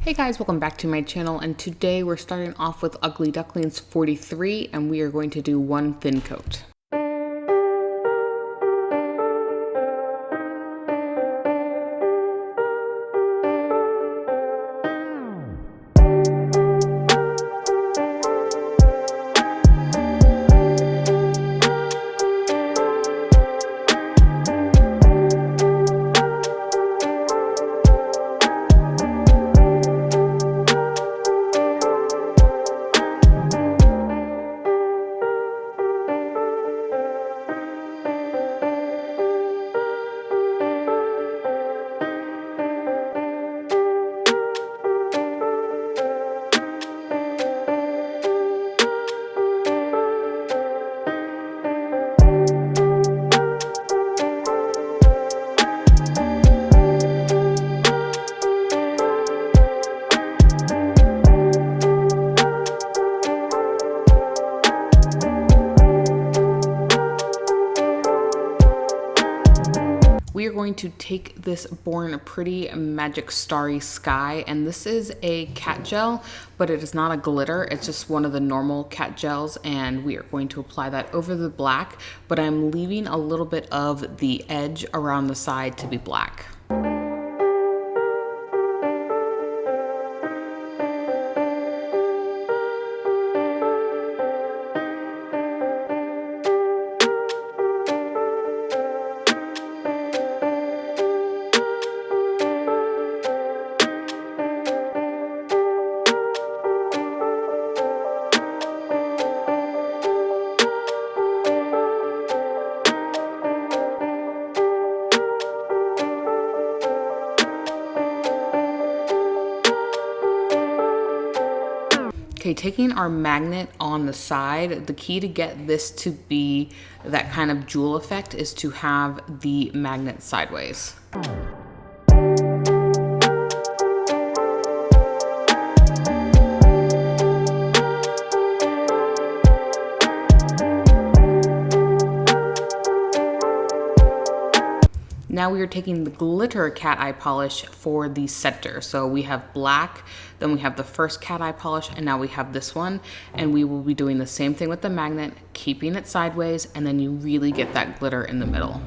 Hey guys, welcome back to my channel, and today we're starting off with Ugly Ducklings 43 and we are going to do one thin coat. We are going to take this Born Pretty Magic Starry Sky, and this is a cat gel, but it is not a glitter. It's just one of the normal cat gels, and we are going to apply that over the black, but I'm leaving a little bit of the edge around the side to be black. Okay, taking our magnet on the side, the key to get this to be that kind of jewel effect is to have the magnet sideways. Now we are taking the glitter cat eye polish for the center. So we have black, then we have the first cat eye polish, and now we have this one. And we will be doing the same thing with the magnet, keeping it sideways, and then you really get that glitter in the middle.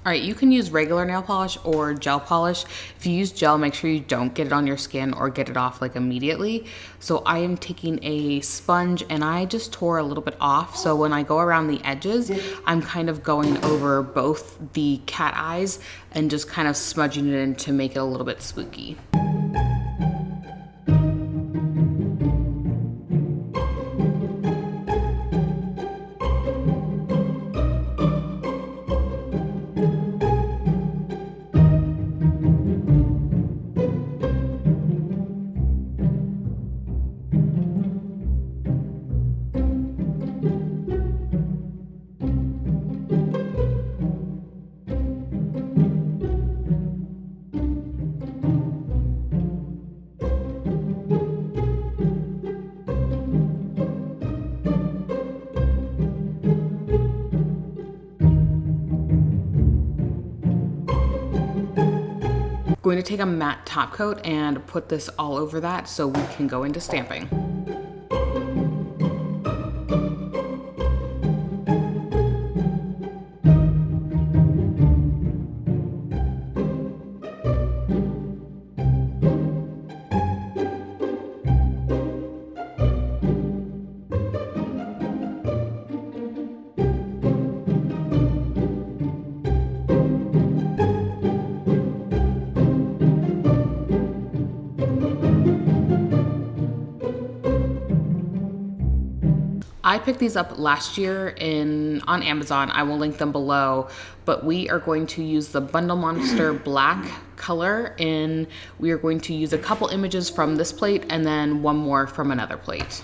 All right, you can use regular nail polish or gel polish. If you use gel, make sure you don't get it on your skin or get it off like immediately. So I am taking a sponge and I just tore a little bit off. So when I go around the edges, I'm kind of going over both the cat eyes and just kind of smudging it in to make it a little bit spooky. Going to take a matte top coat and put this all over that so we can go into stamping. I picked these up last year on Amazon. I will link them below, but we are going to use the Bundle Monster black color, and we are going to use a couple images from this plate and then one more from another plate.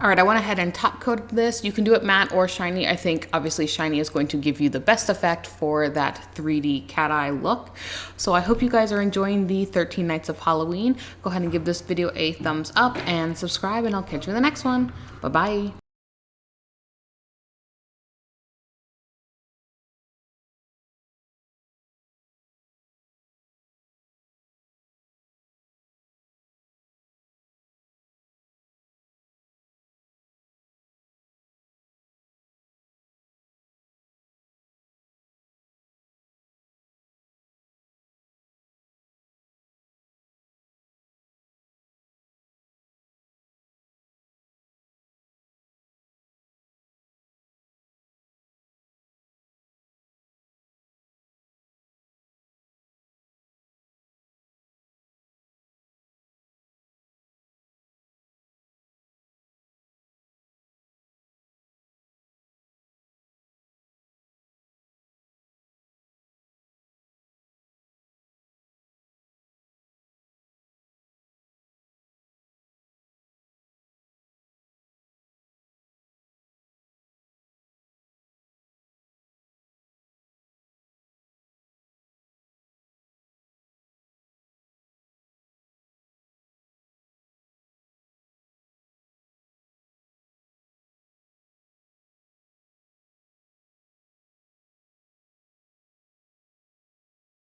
All right, I went ahead and top coated this. You can do it matte or shiny. I think obviously shiny is going to give you the best effect for that 3D cat eye look. So I hope you guys are enjoying the 13 Nights of Halloween. Go ahead and give this video a thumbs up and subscribe, and I'll catch you in the next one. Bye-bye.